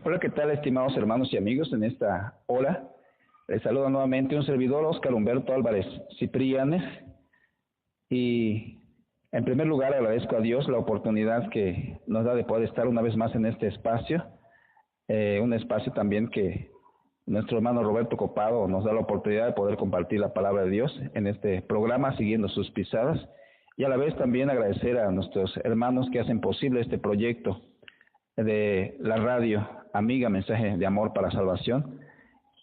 Hola, ¿qué tal, estimados hermanos y amigos? En esta hora les saluda nuevamente un servidor, Óscar Humberto Álvarez Ciprianes, y en primer lugar agradezco a Dios la oportunidad que nos da de poder estar una vez más en este espacio, un espacio también que nuestro hermano Roberto Copado nos da la oportunidad de poder compartir la palabra de Dios en este programa, siguiendo sus pisadas, y a la vez también agradecer a nuestros hermanos que hacen posible este proyecto de la radio amiga Mensaje de Amor para Salvación.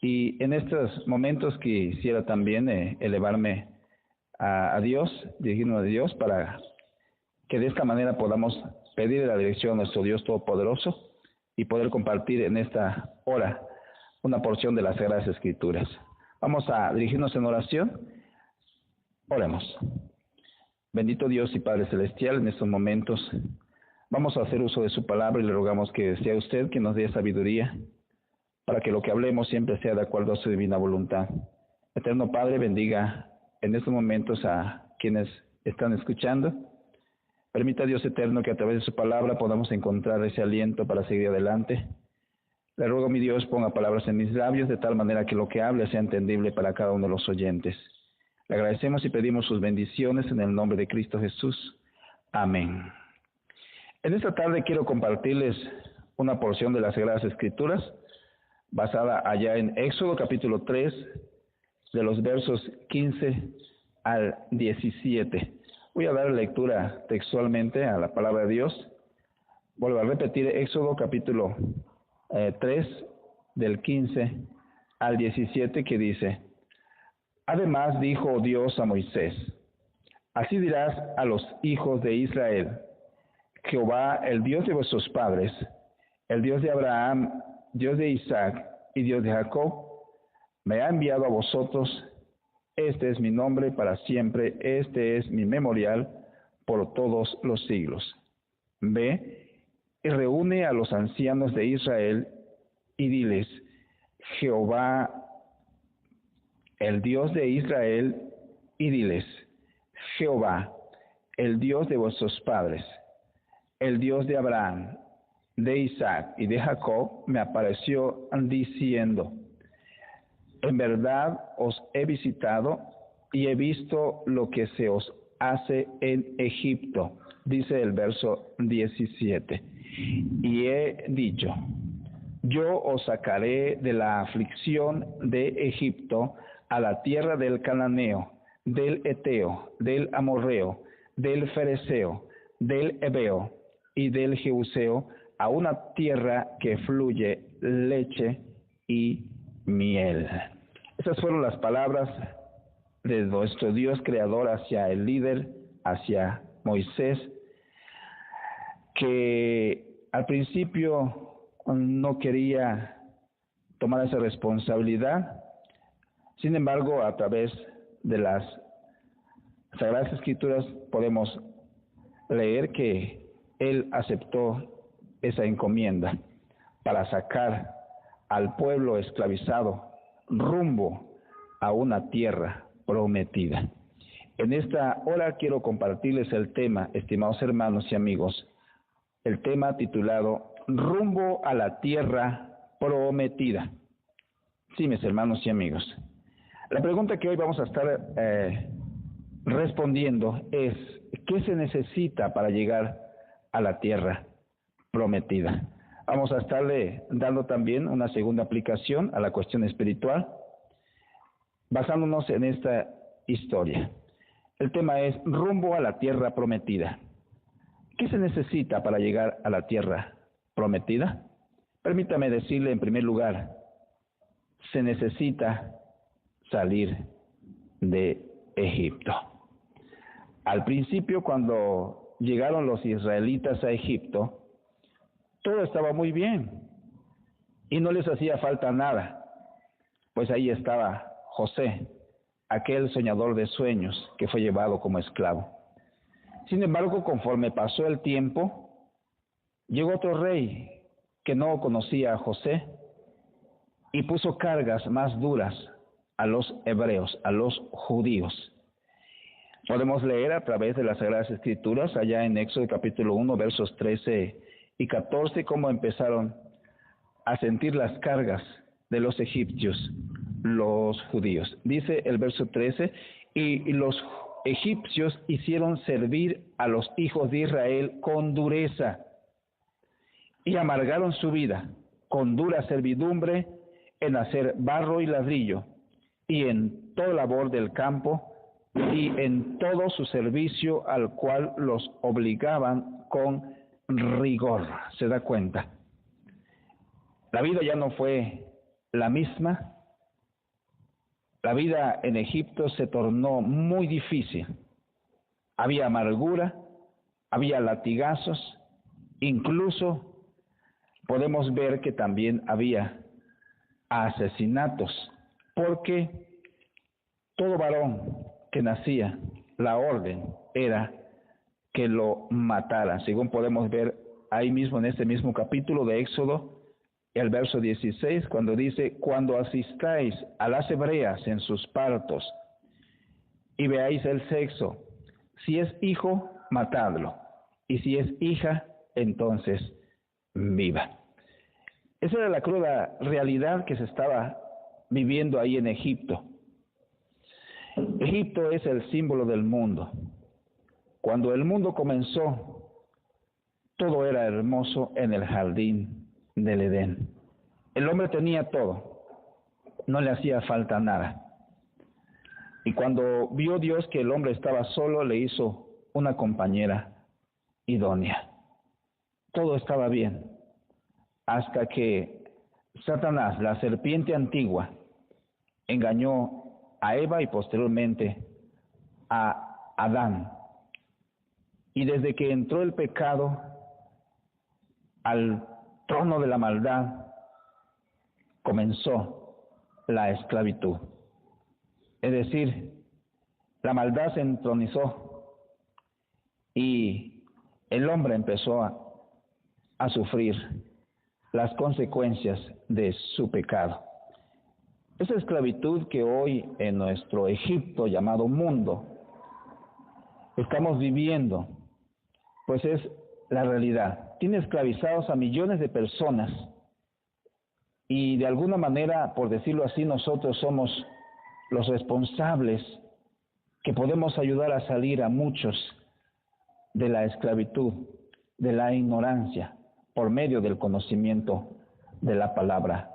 Y en estos momentos quisiera también elevarme a Dios, dirigirnos a Dios, para que de esta manera podamos pedir la dirección a nuestro Dios Todopoderoso y poder compartir en esta hora una porción de las Sagradas Escrituras. Vamos a dirigirnos en oración. Oremos. Bendito Dios y Padre Celestial, en estos momentos vamos a hacer uso de su palabra y le rogamos que sea usted quien nos dé sabiduría para que lo que hablemos siempre sea de acuerdo a su divina voluntad. Eterno Padre, bendiga en estos momentos a quienes están escuchando. Permita, Dios eterno, que a través de su palabra podamos encontrar ese aliento para seguir adelante. Le ruego, mi Dios, ponga palabras en mis labios de tal manera que lo que hable sea entendible para cada uno de los oyentes. Le agradecemos y pedimos sus bendiciones en el nombre de Cristo Jesús. Amén. En esta tarde quiero compartirles una porción de las Sagradas Escrituras basada allá en Éxodo capítulo 3, de los versos 15 al 17. Voy a dar lectura textualmente a la palabra de Dios. Vuelvo a repetir Éxodo capítulo 3, del 15 al 17, que dice: Además dijo Dios a Moisés: Así dirás a los hijos de Israel: Jehová, el Dios de vuestros padres, el Dios de Abraham, Dios de Isaac y Dios de Jacob, me ha enviado a vosotros. Este es mi nombre para siempre, este es mi memorial por todos los siglos. Ve y reúne a los ancianos de Israel y diles: Jehová, el Dios de Israel, y diles: Jehová, el Dios de vuestros padres, el Dios de Abraham, de Isaac y de Jacob, me apareció diciendo: En verdad os he visitado y he visto lo que se os hace en Egipto, dice el verso 17. Y he dicho: Yo os sacaré de la aflicción de Egipto a la tierra del Cananeo, del Eteo, del Amorreo, del Fereceo, del Heveo y del Jebuseo, a una tierra que fluye leche y miel. Esas fueron las palabras de nuestro Dios creador hacia el líder, hacia Moisés, que al principio no quería tomar esa responsabilidad. Sin embargo, a través de las Sagradas Escrituras podemos leer que él aceptó esa encomienda para sacar al pueblo esclavizado rumbo a una tierra prometida. En esta hora quiero compartirles el tema, estimados hermanos y amigos, el tema titulado Rumbo a la tierra prometida. Sí, mis hermanos y amigos. La pregunta que hoy vamos a estar respondiendo es: ¿qué se necesita para llegar a la tierra prometida? Vamos a estarle dando también una segunda aplicación a la cuestión espiritual, basándonos en esta historia. El tema es rumbo a la tierra prometida. ¿Qué se necesita para llegar a la tierra prometida? Permítame decirle en primer lugar, se necesita salir de Egipto. Al principio, cuando llegaron los israelitas a Egipto, todo estaba muy bien y no les hacía falta nada, pues ahí estaba José, aquel soñador de sueños que fue llevado como esclavo. Sin embargo, conforme pasó el tiempo, llegó otro rey que no conocía a José y puso cargas más duras a los hebreos, a los judíos. Podemos leer a través de las Sagradas Escrituras, allá en Éxodo capítulo 1, versos 13 y 14, cómo empezaron a sentir las cargas de los egipcios, los judíos. Dice el verso 13, y los egipcios hicieron servir a los hijos de Israel con dureza y amargaron su vida con dura servidumbre en hacer barro y ladrillo y en toda labor del campo y en todo su servicio al cual los obligaban con rigor. ¿Se da cuenta? La vida ya no fue la misma. La vida en Egipto se tornó muy difícil. Había amargura, había latigazos, incluso podemos ver que también había asesinatos, porque todo varón que nacía, la orden era que lo mataran, según podemos ver ahí mismo en este mismo capítulo de Éxodo, el verso 16, cuando dice, cuando asistáis a las hebreas en sus partos y veáis el sexo, si es hijo, matadlo, y si es hija, entonces viva. Esa era la cruda realidad que se estaba viviendo ahí en Egipto. Egipto es el símbolo del mundo. Cuando el mundo comenzó, todo era hermoso en el jardín del Edén. El hombre tenía todo, no le hacía falta nada. Y cuando vio Dios que el hombre estaba solo, le hizo una compañera idónea. Todo estaba bien, hasta que Satanás, la serpiente antigua, engañó a Eva y posteriormente a Adán. Y desde que entró el pecado al trono de la maldad, comenzó la esclavitud. Es decir, la maldad se entronizó y el hombre empezó a sufrir las consecuencias de su pecado. Esa esclavitud que hoy en nuestro Egipto llamado mundo estamos viviendo, pues es la realidad. Tiene esclavizados a millones de personas y de alguna manera, por decirlo así, nosotros somos los responsables que podemos ayudar a salir a muchos de la esclavitud, de la ignorancia, por medio del conocimiento de la palabra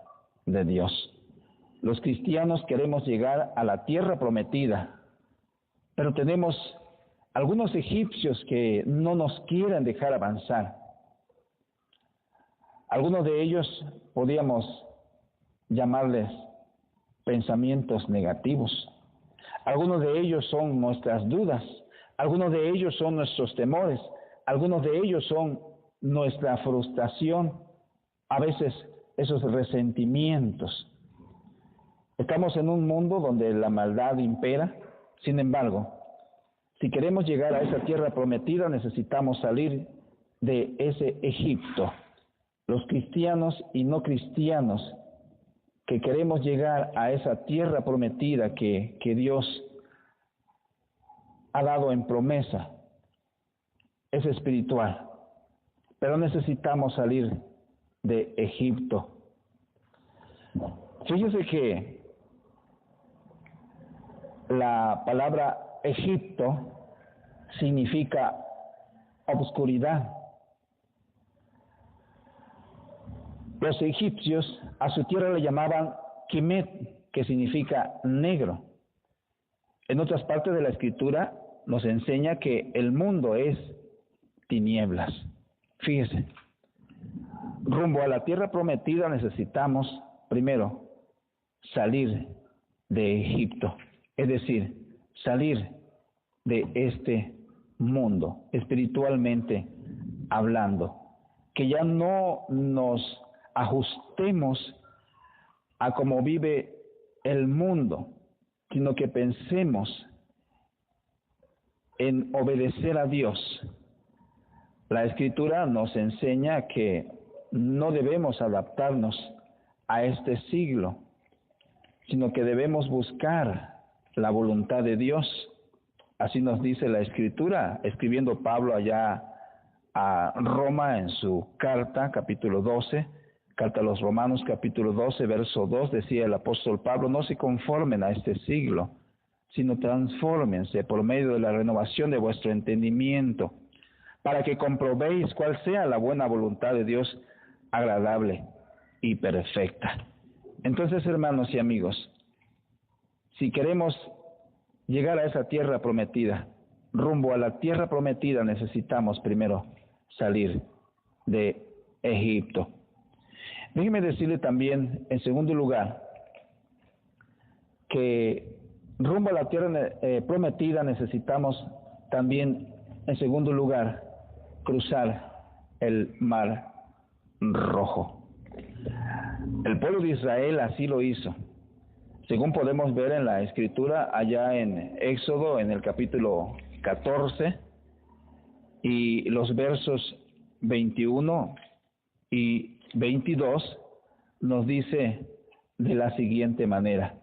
de Dios. Los cristianos queremos llegar a la tierra prometida, pero tenemos algunos egipcios que no nos quieren dejar avanzar. Algunos de ellos podríamos llamarles pensamientos negativos. Algunos de ellos son nuestras dudas. Algunos de ellos son nuestros temores. Algunos de ellos son nuestra frustración. A veces esos resentimientos. Estamos en un mundo donde la maldad impera. Sin embargo, si queremos llegar a esa tierra prometida, necesitamos salir de ese Egipto. Los cristianos y no cristianos que queremos llegar a esa tierra prometida que Dios ha dado en promesa, es espiritual. Pero necesitamos salir de Egipto. Fíjese que la palabra Egipto significa obscuridad. Los egipcios a su tierra le llamaban Kemet, que significa negro. En otras partes de la Escritura nos enseña que el mundo es tinieblas. Fíjese, rumbo a la tierra prometida necesitamos, primero, salir de Egipto, es decir, salir de este mundo, espiritualmente hablando, que ya no nos ajustemos a cómo vive el mundo, sino que pensemos en obedecer a Dios. La Escritura nos enseña que no debemos adaptarnos a este siglo, sino que debemos buscar la voluntad de Dios. Así nos dice la Escritura, escribiendo Pablo allá a Roma en su carta, capítulo 12, Carta a los Romanos, capítulo 12, verso 2, decía el apóstol Pablo: no se conformen a este siglo, sino transfórmense por medio de la renovación de vuestro entendimiento, para que comprobéis cuál sea la buena voluntad de Dios, agradable y perfecta. Entonces, hermanos y amigos, si queremos llegar a esa tierra prometida, rumbo a la tierra prometida, necesitamos primero salir de Egipto. Déjeme decirle también, en segundo lugar, que rumbo a la tierra prometida necesitamos también, en segundo lugar, cruzar el Mar Rojo. El pueblo de Israel así lo hizo. Según podemos ver en la Escritura, allá en Éxodo, en el capítulo 14, y los versos 21 y 22, nos dice de la siguiente manera.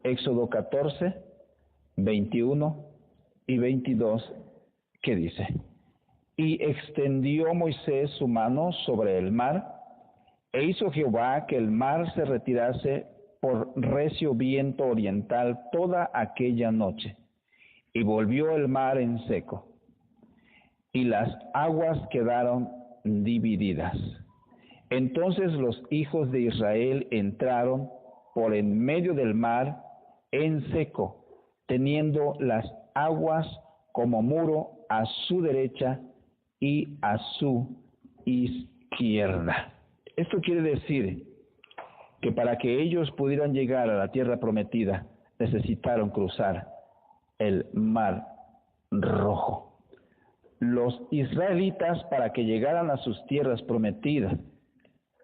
Éxodo 14, 21 y 22, ¿qué dice? Y extendió Moisés su mano sobre el mar, e hizo Jehová que el mar se retirase por recio viento oriental toda aquella noche, y volvió el mar en seco, y las aguas quedaron divididas. Entonces los hijos de Israel entraron por en medio del mar en seco, teniendo las aguas como muro a su derecha y a su izquierda. Esto quiere decir que para que ellos pudieran llegar a la tierra prometida, necesitaron cruzar el Mar Rojo. Los israelitas, para que llegaran a sus tierras prometidas,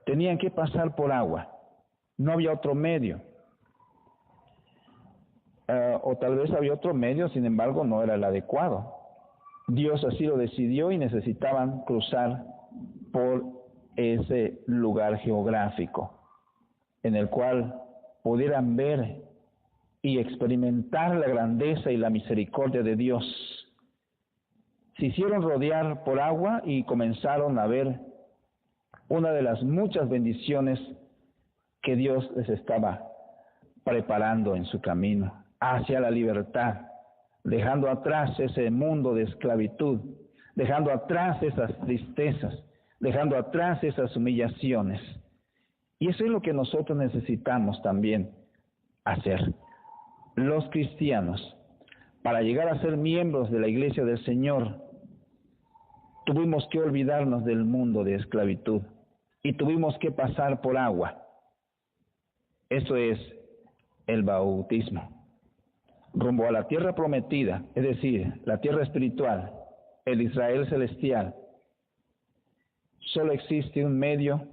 tenían que pasar por agua. No había otro medio. O tal vez había otro medio, sin embargo, no era el adecuado. Dios así lo decidió y necesitaban cruzar por ese lugar geográfico, en el cual pudieran ver y experimentar la grandeza y la misericordia de Dios. Se hicieron rodear por agua y comenzaron a ver una de las muchas bendiciones que Dios les estaba preparando en su camino hacia la libertad, dejando atrás ese mundo de esclavitud, dejando atrás esas tristezas, dejando atrás esas humillaciones. Y eso es lo que nosotros necesitamos también hacer. Los cristianos, para llegar a ser miembros de la iglesia del Señor, tuvimos que olvidarnos del mundo de esclavitud y tuvimos que pasar por agua. Eso es el bautismo. Rumbo a la tierra prometida, es decir, la tierra espiritual, el Israel celestial, solo existe un medio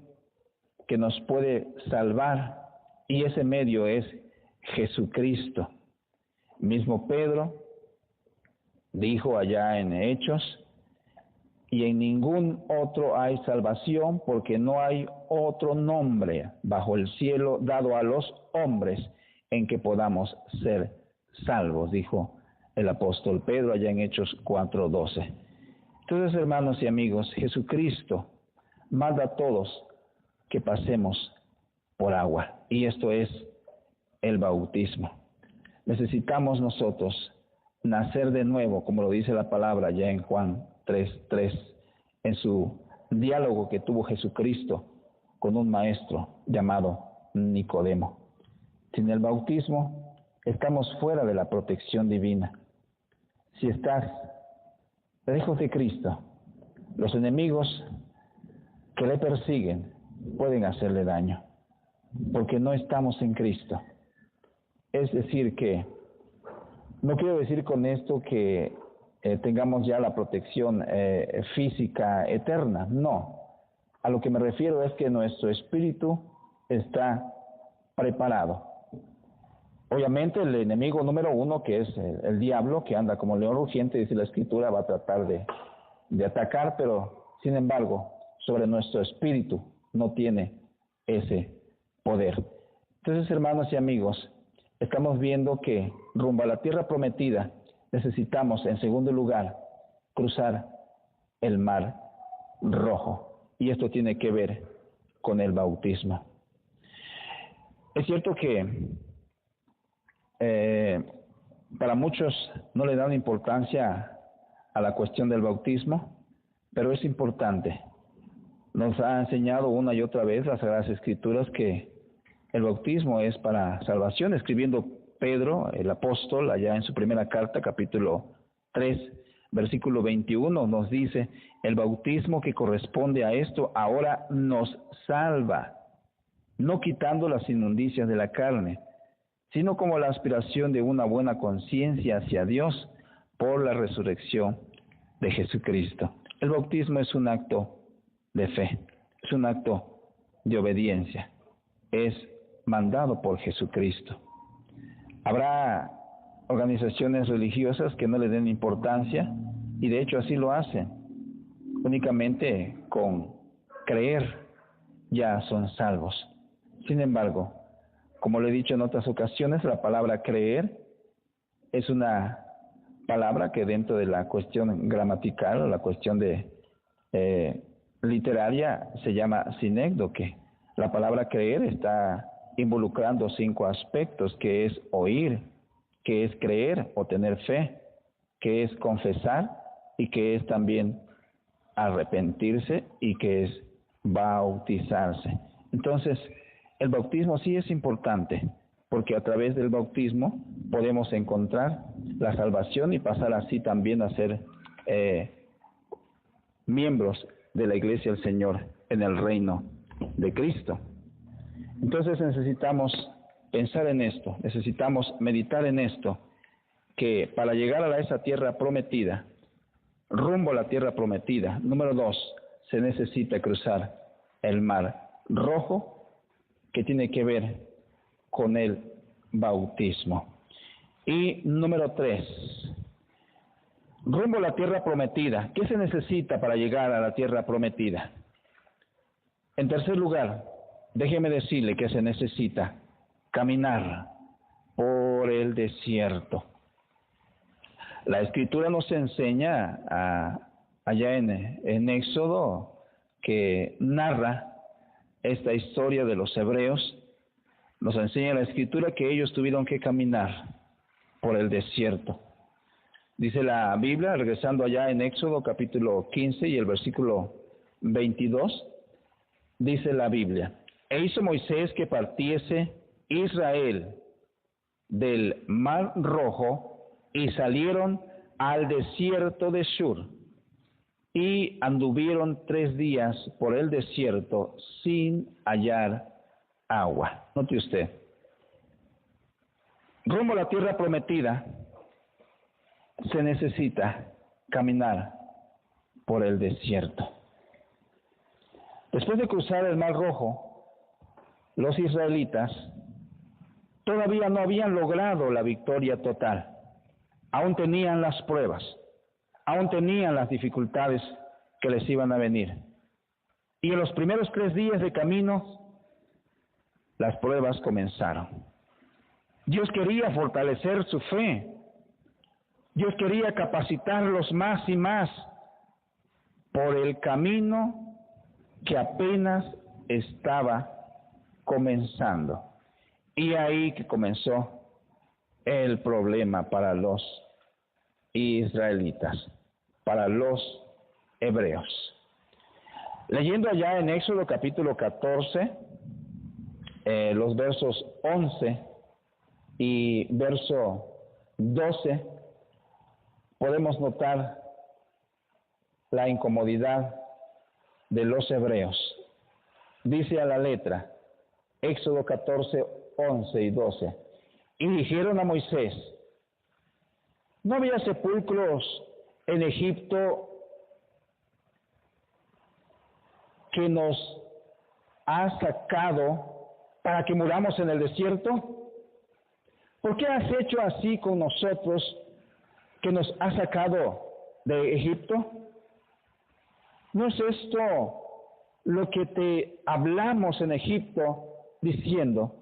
que nos puede salvar, y ese medio es Jesucristo. Mismo Pedro dijo allá en Hechos: y en ningún otro hay salvación, porque no hay otro nombre bajo el cielo dado a los hombres en que podamos ser salvos, dijo el apóstol Pedro allá en Hechos 4:12. Entonces, hermanos y amigos, Jesucristo manda a todos que pasemos por agua, y esto es el bautismo. Necesitamos nosotros nacer de nuevo, como lo dice la palabra ya en Juan 3:3, en su diálogo que tuvo Jesucristo con un maestro llamado Nicodemo. Sin el bautismo estamos fuera de la protección divina. Si estás lejos de Cristo, los enemigos que le persiguen pueden hacerle daño, porque no estamos en Cristo. Es decir que, no quiero decir con esto que tengamos ya la protección física eterna, no. A lo que me refiero es que nuestro espíritu está preparado. Obviamente el enemigo número uno, que es el diablo, que anda como león rugiente, dice la Escritura, va a tratar de atacar, pero sin embargo, sobre nuestro espíritu no tiene ese poder. Entonces, hermanos y amigos, estamos viendo que rumbo a la tierra prometida necesitamos, en segundo lugar, cruzar el Mar Rojo. Y esto tiene que ver con el bautismo. Es cierto que para muchos no le dan importancia a la cuestión del bautismo, pero es importante. Nos ha enseñado una y otra vez las Sagradas Escrituras que el bautismo es para salvación, escribiendo Pedro, el apóstol, allá en su primera carta, capítulo 3, versículo 21, nos dice: el bautismo que corresponde a esto ahora nos salva, no quitando las inmundicias de la carne, sino como la aspiración de una buena conciencia hacia Dios por la resurrección de Jesucristo. El bautismo es un acto de fe, es un acto de obediencia, es mandado por Jesucristo. Habrá organizaciones religiosas que no le den importancia, y de hecho así lo hacen. Únicamente con creer ya son salvos. Sin embargo, como lo he dicho en otras ocasiones, la palabra creer es una palabra que dentro de la cuestión gramatical o la cuestión de literaria se llama sinécdoque. La palabra creer está involucrando 5 aspectos, que es oír, que es creer o tener fe, que es confesar y que es también arrepentirse y que es bautizarse. Entonces, el bautismo sí es importante, porque a través del bautismo podemos encontrar la salvación y pasar así también a ser miembros de la Iglesia del Señor en el reino de Cristo. Entonces necesitamos pensar en esto, necesitamos meditar en esto, que para llegar a esa tierra prometida, rumbo a la tierra prometida, número 2, se necesita cruzar el Mar Rojo, que tiene que ver con el bautismo. Y número 3, rumbo a la tierra prometida. ¿Qué se necesita para llegar a la tierra prometida? En tercer lugar, déjeme decirle que se necesita caminar por el desierto. La Escritura nos enseña allá en Éxodo, que narra esta historia de los hebreos. Nos enseña la Escritura que ellos tuvieron que caminar por el desierto. Dice la Biblia, regresando allá en Éxodo capítulo 15 y el versículo 22, dice la Biblia: e hizo Moisés que partiese Israel del Mar Rojo, y salieron al desierto de Shur, y anduvieron 3 días por el desierto sin hallar agua. Note usted, rumbo a la tierra prometida se necesita caminar por el desierto. Después de cruzar el Mar Rojo, los israelitas todavía no habían logrado la victoria total. Aún tenían las pruebas, aún tenían las dificultades que les iban a venir. Y en los primeros 3 días de camino, las pruebas comenzaron. Dios quería fortalecer su fe. Dios quería capacitarlos más y más por el camino que apenas estaba comenzando. Y ahí que comenzó el problema para los israelitas, para los hebreos. Leyendo allá en Éxodo capítulo 14, los versos 11 y verso 12, podemos notar la incomodidad de los hebreos. Dice a la letra, Éxodo 14, 11 y 12. Y dijeron a Moisés: ¿no había sepulcros en Egipto que nos has sacado para que muramos en el desierto? ¿Por qué has hecho así con nosotros, que nos has sacado de Egipto? ¿No es esto lo que te hablamos en Egipto, diciendo: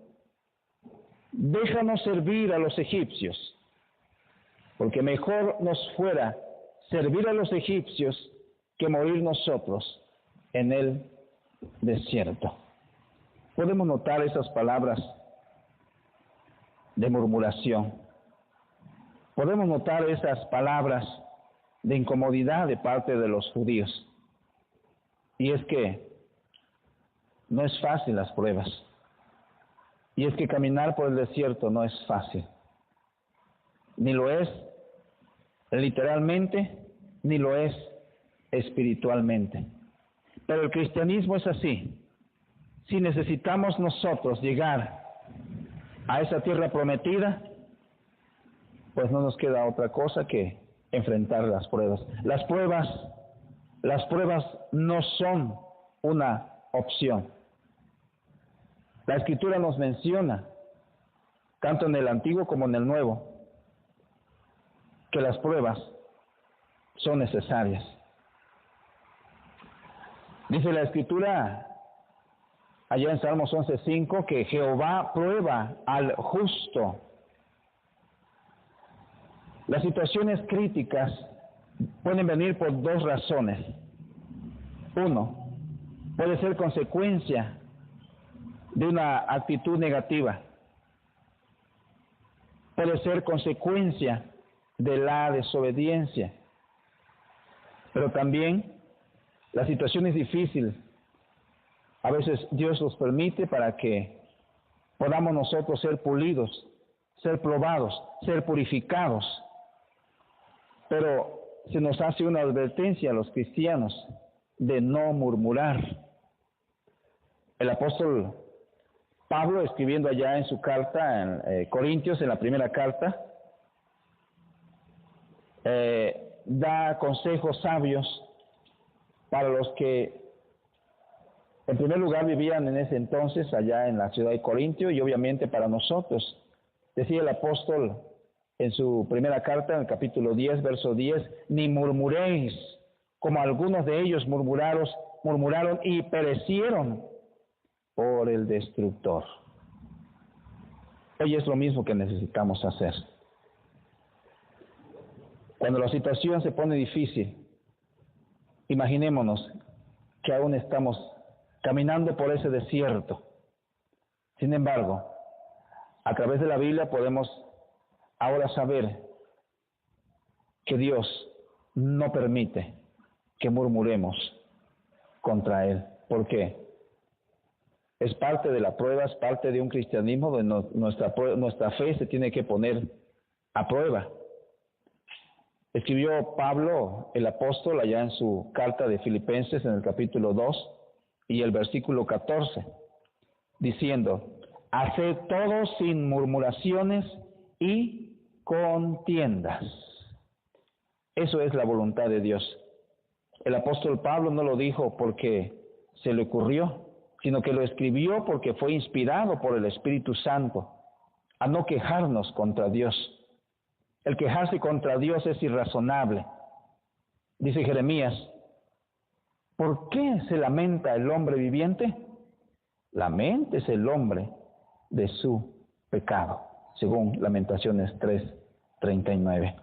déjanos servir a los egipcios, porque mejor nos fuera servir a los egipcios que morir nosotros en el desierto? podemos notar esas palabras de murmuración. Podemos notar esas palabras de incomodidad de parte de los judíos. Y es que no es fácil las pruebas. Y es que caminar por el desierto no es fácil. Ni lo es literalmente, ni lo es espiritualmente. Pero el cristianismo es así. Si necesitamos nosotros llegar a esa tierra prometida, pues no nos queda otra cosa que enfrentar las pruebas. Las pruebas no son una opción. La Escritura nos menciona, tanto en el Antiguo como en el Nuevo, que las pruebas son necesarias. Dice la Escritura, allá en Salmos 11:5, que Jehová prueba al justo. Las situaciones críticas pueden venir por dos razones. Uno, puede ser consecuencia de una actitud negativa. Puede ser consecuencia de la desobediencia. Pero también la situación es difícil. A veces Dios los permite para que podamos nosotros ser pulidos, ser probados, ser purificados. Pero se nos hace una advertencia a los cristianos de no murmurar. El apóstol Pablo, escribiendo allá en su carta, en Corintios, en la primera carta, da consejos sabios para los que, en primer lugar, vivían en ese entonces allá en la ciudad de Corintio, y obviamente para nosotros. Decía el apóstol en su primera carta, en el capítulo 10, verso 10, ni murmuréis, como algunos de ellos murmuraron y perecieron por el destructor. Hoy es lo mismo que necesitamos hacer. Cuando la situación se pone difícil, imaginémonos que aún estamos caminando por ese desierto. Sin embargo, a través de la Biblia podemos ahora saber que Dios no permite que murmuremos contra Él. ¿Por qué? Es parte de la prueba, es parte de un cristianismo donde nuestra fe se tiene que poner a prueba. Escribió Pablo, el apóstol, allá en su carta de Filipenses, en el capítulo 2 y el versículo 14, diciendo, haced todo sin murmuraciones y contiendas. Eso es la voluntad de Dios. El apóstol Pablo no lo dijo porque se le ocurrió, sino que lo escribió porque fue inspirado por el Espíritu Santo a no quejarnos contra Dios. El quejarse contra Dios es irrazonable. Dice Jeremías, ¿por qué se lamenta el hombre viviente? Laméntese el hombre de su pecado, según Lamentaciones 3:39.